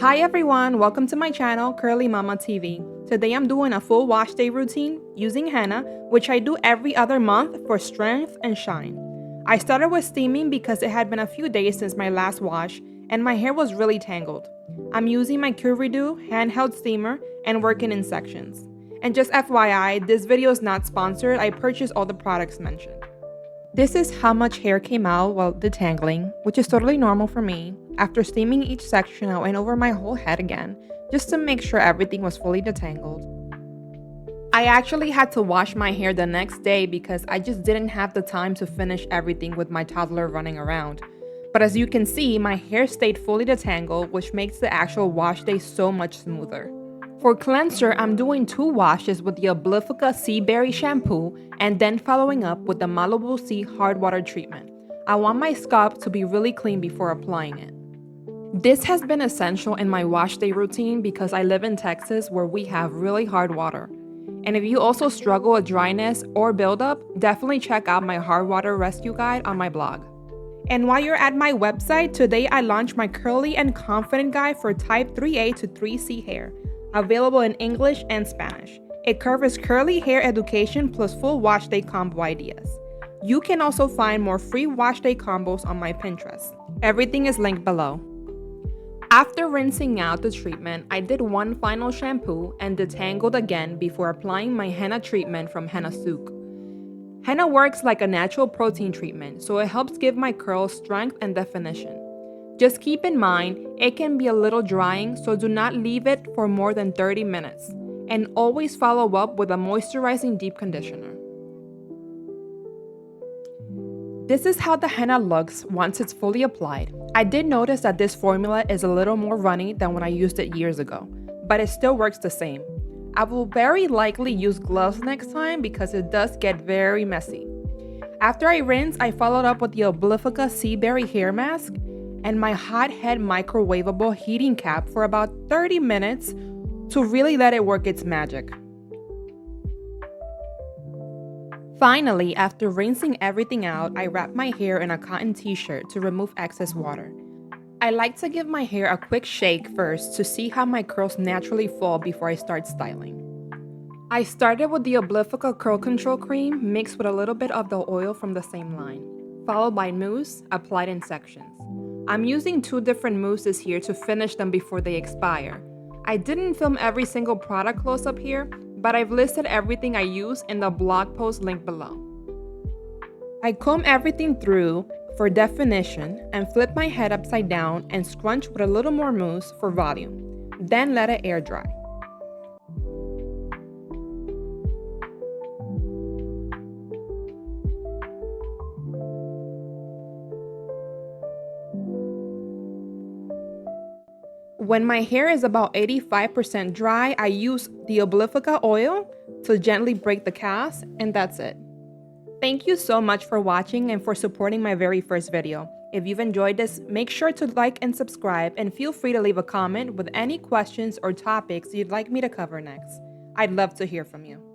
Hi everyone, welcome to my channel, Curly Mama TV. Today I'm doing a full wash day routine using henna, which I do every other month for strength and shine. I started with steaming because it had been a few days since my last wash and my hair was really tangled. I'm using my Curvido handheld steamer and working in sections. And just FYI, this video is not sponsored, I purchased all the products mentioned. This is how much hair came out while detangling, which is totally normal for me. After steaming each section, I went over my whole head again, just to make sure everything was fully detangled. I actually had to wash my hair the next day because I just didn't have the time to finish everything with my toddler running around. But as you can see, my hair stayed fully detangled, which makes the actual wash day so much smoother. For cleanser, I'm doing 2 washes with the Oblifica Sea Berry shampoo and then following up with the Malibu Sea hard water treatment. I want my scalp to be really clean before applying it. This has been essential in my wash day routine because I live in Texas where we have really hard water. And if you also struggle with dryness or buildup, definitely check out my hard water rescue guide on my blog. And while you're at my website, today I launched my Curly and Confident guide for type 3A to 3C hair. Available in English and Spanish. It covers curly hair education plus full wash day combo ideas. You can also find more free wash day combos on my Pinterest. Everything is linked below. After rinsing out the treatment, I did one final shampoo and detangled again before applying my henna treatment from Henna Souk. Henna works like a natural protein treatment, so it helps give my curls strength and definition. Just keep in mind, it can be a little drying, so do not leave it for more than 30 minutes. And always follow up with a moisturizing deep conditioner. This is how the henna looks once it's fully applied. I did notice that this formula is a little more runny than when I used it years ago, but it still works the same. I will very likely use gloves next time because it does get very messy. After I rinse, I followed up with the Oblifica Sea Berry hair mask and my hot head microwavable heating cap for about 30 minutes to really let it work its magic. Finally, after rinsing everything out, I wrap my hair in a cotton t-shirt to remove excess water. I like to give my hair a quick shake first to see how my curls naturally fall before I start styling. I started with the Oblifica Curl Control Cream mixed with a little bit of the oil from the same line, followed by mousse applied in sections. I'm using 2 different mousses here to finish them before they expire. I didn't film every single product close up here, but I've listed everything I use in the blog post linked below. I comb everything through for definition and flip my head upside down and scrunch with a little more mousse for volume. Then let it air dry. When my hair is about 85% dry, I use the Oblifica oil to gently break the cast, and that's it. Thank you so much for watching and for supporting my very first video. If you've enjoyed this, make sure to like and subscribe, and feel free to leave a comment with any questions or topics you'd like me to cover next. I'd love to hear from you.